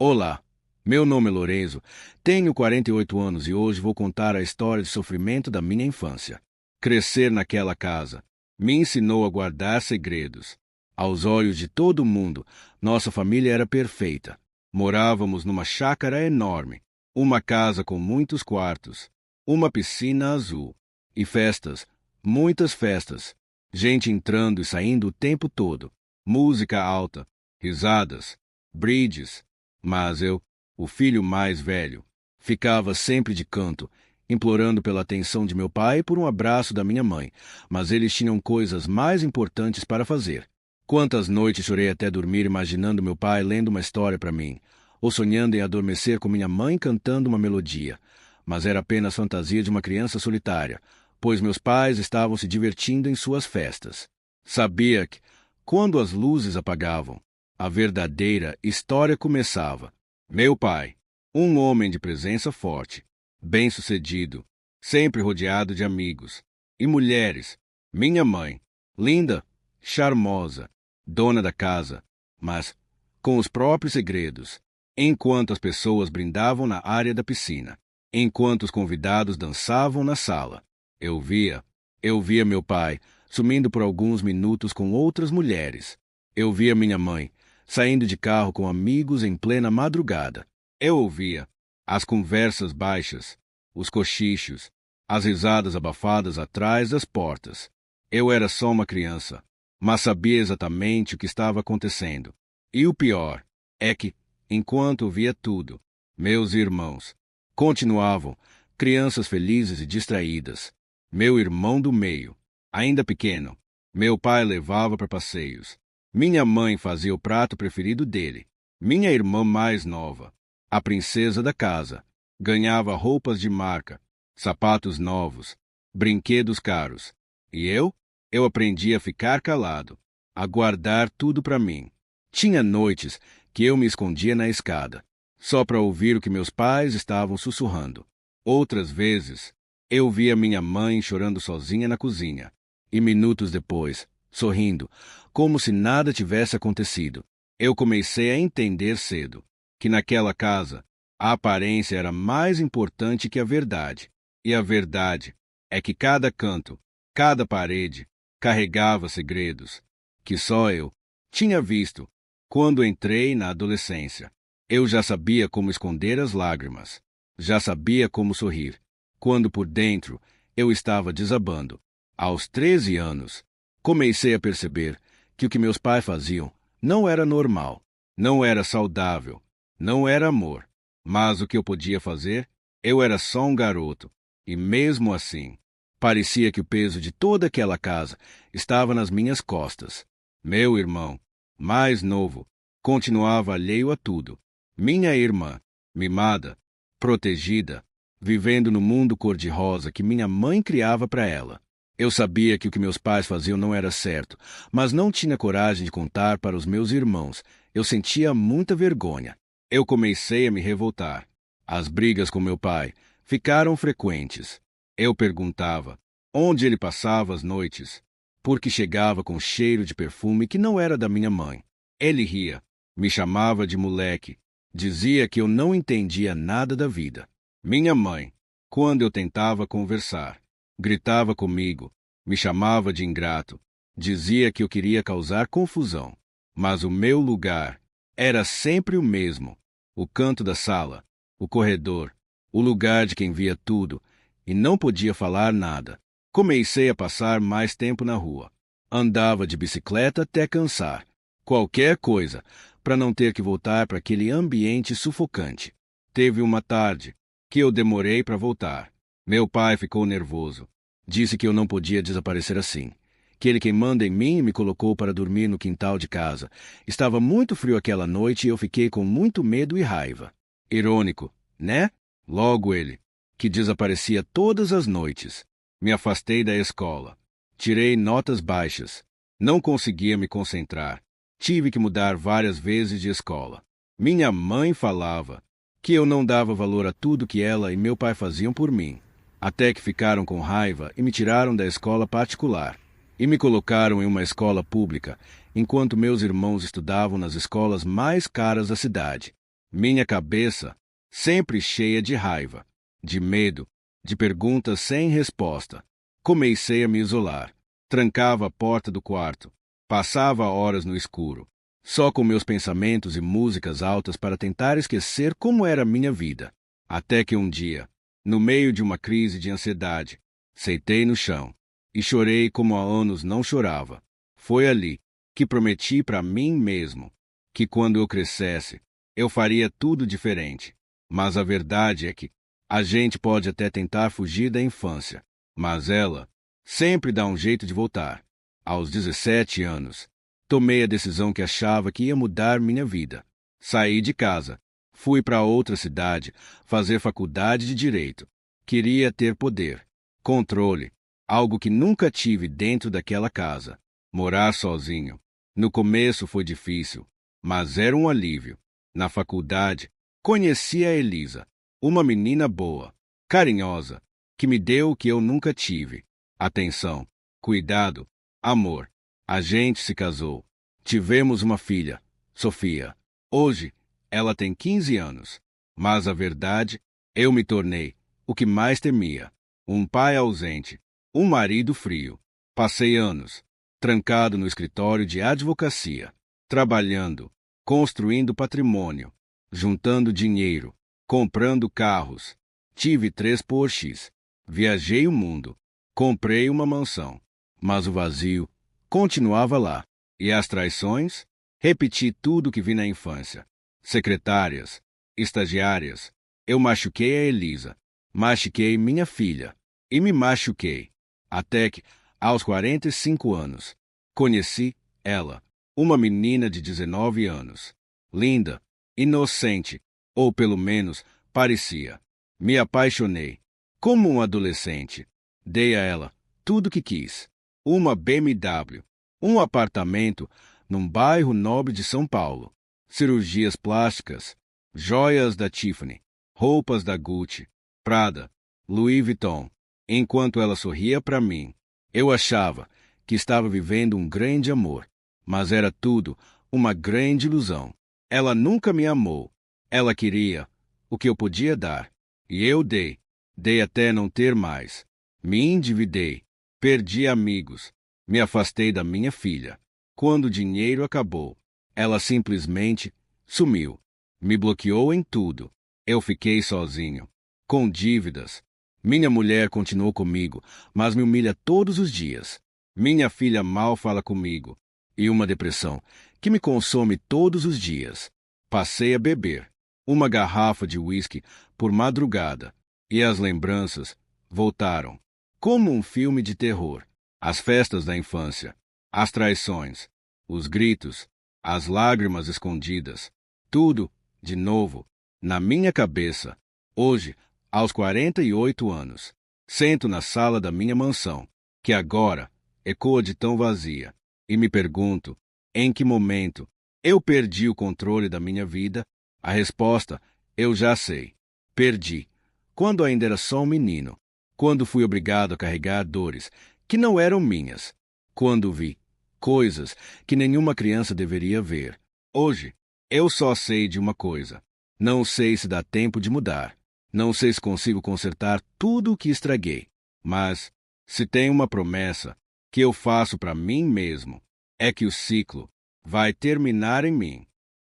Olá, meu nome é Lorenzo, tenho 48 anos e hoje vou contar a história de sofrimento da minha infância. Crescer naquela casa me ensinou a guardar segredos. Aos olhos de todo mundo, nossa família era perfeita. Morávamos numa chácara enorme, uma casa com muitos quartos, uma piscina azul e festas, muitas festas, gente entrando e saindo o tempo todo, música alta, risadas, brides. Mas eu, o filho mais velho, ficava sempre de canto, implorando pela atenção de meu pai e por um abraço da minha mãe, mas eles tinham coisas mais importantes para fazer. Quantas noites chorei até dormir imaginando meu pai lendo uma história para mim, ou sonhando em adormecer com minha mãe cantando uma melodia. Mas era apenas fantasia de uma criança solitária, pois meus pais estavam se divertindo em suas festas. Sabia que, quando as luzes apagavam, a verdadeira história começava. Meu pai, um homem de presença forte, bem-sucedido, sempre rodeado de amigos e mulheres. Minha mãe, linda, charmosa, dona da casa, mas com os próprios segredos. Enquanto as pessoas brindavam na área da piscina, enquanto os convidados dançavam na sala, eu via meu pai sumindo por alguns minutos com outras mulheres. Eu via minha mãe saindo de carro com amigos em plena madrugada. Eu ouvia as conversas baixas, os cochichos, as risadas abafadas atrás das portas. Eu era só uma criança, mas sabia exatamente o que estava acontecendo. E o pior é que, enquanto eu via tudo, meus irmãos continuavam crianças felizes e distraídas. Meu irmão do meio, ainda pequeno, meu pai levava para passeios. Minha mãe fazia o prato preferido dele. Minha irmã mais nova, a princesa da casa, ganhava roupas de marca, sapatos novos, brinquedos caros. E eu aprendi a ficar calado, a guardar tudo para mim. Tinha noites que eu me escondia na escada, só para ouvir o que meus pais estavam sussurrando. Outras vezes, eu via minha mãe chorando sozinha na cozinha, e minutos depois, sorrindo, como se nada tivesse acontecido. Eu comecei a entender cedo que naquela casa a aparência era mais importante que a verdade. E a verdade é que cada canto, cada parede, carregava segredos que só eu tinha visto. Quando entrei na adolescência, eu já sabia como esconder as lágrimas, já sabia como sorrir, quando por dentro eu estava desabando. Aos 13 anos, comecei a perceber que o que meus pais faziam não era normal, não era saudável, não era amor. Mas o que eu podia fazer? Eu era só um garoto. E mesmo assim, parecia que o peso de toda aquela casa estava nas minhas costas. Meu irmão, mais novo, continuava alheio a tudo. Minha irmã, mimada, protegida, vivendo no mundo cor-de-rosa que minha mãe criava para ela. Eu sabia que o que meus pais faziam não era certo, mas não tinha coragem de contar para os meus irmãos. Eu sentia muita vergonha. Eu comecei a me revoltar. As brigas com meu pai ficaram frequentes. Eu perguntava onde ele passava as noites, porque chegava com cheiro de perfume que não era da minha mãe. Ele ria, me chamava de moleque, dizia que eu não entendia nada da vida. Minha mãe, quando eu tentava conversar, gritava comigo, me chamava de ingrato, dizia que eu queria causar confusão. Mas o meu lugar era sempre o mesmo: o canto da sala, o corredor, o lugar de quem via tudo e não podia falar nada. Comecei a passar mais tempo na rua. Andava de bicicleta até cansar. Qualquer coisa, para não ter que voltar para aquele ambiente sufocante. Teve uma tarde que eu demorei para voltar. Meu pai ficou nervoso. Disse que eu não podia desaparecer assim, que ele quem manda em mim me colocou para dormir no quintal de casa. Estava muito frio aquela noite e eu fiquei com muito medo e raiva. Irônico, né? Logo ele, que desaparecia todas as noites. Me afastei da escola. Tirei notas baixas. Não conseguia me concentrar. Tive que mudar várias vezes de escola. Minha mãe falava que eu não dava valor a tudo que ela e meu pai faziam por mim, até que ficaram com raiva e me tiraram da escola particular e me colocaram em uma escola pública, enquanto meus irmãos estudavam nas escolas mais caras da cidade. Minha cabeça, sempre cheia de raiva, de medo, de perguntas sem resposta. Comecei a me isolar. Trancava a porta do quarto. Passava horas no escuro, só com meus pensamentos e músicas altas para tentar esquecer como era a minha vida. Até que um dia, no meio de uma crise de ansiedade, sentei no chão e chorei como há anos não chorava. Foi ali que prometi para mim mesmo que quando eu crescesse, eu faria tudo diferente. Mas a verdade é que a gente pode até tentar fugir da infância, mas ela sempre dá um jeito de voltar. Aos 17 anos, tomei a decisão que achava que ia mudar minha vida. Saí de casa, fui para outra cidade fazer faculdade de direito. Queria ter poder, controle, algo que nunca tive dentro daquela casa. Morar sozinho. No começo foi difícil, mas era um alívio. Na faculdade, conheci a Elisa, uma menina boa, carinhosa, que me deu o que eu nunca tive: atenção, cuidado, amor. A gente se casou. Tivemos uma filha, Sofia. Hoje, ela tem 15 anos. Mas a verdade, eu me tornei o que mais temia: um pai ausente, um marido frio. Passei anos trancado no escritório de advocacia, trabalhando, construindo patrimônio, juntando dinheiro, comprando carros. Tive 3 Porsches, viajei o mundo, comprei uma mansão, mas o vazio continuava lá. E as traições? Repeti tudo que vi na infância. Secretárias, estagiárias. Eu machuquei a Elisa, machuquei minha filha e me machuquei. Até que, aos 45 anos, conheci ela, uma menina de 19 anos. Linda, inocente, ou pelo menos parecia. Me apaixonei, como um adolescente. Dei a ela tudo o que quis: uma BMW, um apartamento num bairro nobre de São Paulo, cirurgias plásticas, joias da Tiffany, roupas da Gucci, Prada, Louis Vuitton. Enquanto ela sorria para mim, eu achava que estava vivendo um grande amor, mas era tudo uma grande ilusão. Ela nunca me amou. Ela queria o que eu podia dar, e eu dei. Dei até não ter mais. Me endividei, perdi amigos, me afastei da minha filha. Quando o dinheiro acabou, ela simplesmente sumiu. Me bloqueou em tudo. Eu fiquei sozinho, com dívidas. Minha mulher continuou comigo, mas me humilha todos os dias. Minha filha mal fala comigo. E uma depressão que me consome todos os dias. Passei a beber uma garrafa de uísque por madrugada, e as lembranças voltaram, como um filme de terror. As festas da infância, as traições, os gritos, as lágrimas escondidas, tudo, de novo, na minha cabeça. Hoje, aos 48 anos, sento na sala da minha mansão, que agora ecoa de tão vazia, e me pergunto: em que momento eu perdi o controle da minha vida? A resposta eu já sei. Perdi quando ainda era só um menino, quando fui obrigado a carregar dores que não eram minhas, quando vi coisas que nenhuma criança deveria ver. Hoje, eu só sei de uma coisa: não sei se dá tempo de mudar. Não sei se consigo consertar tudo o que estraguei. Mas, se tem uma promessa que eu faço para mim mesmo, é que o ciclo vai terminar em mim.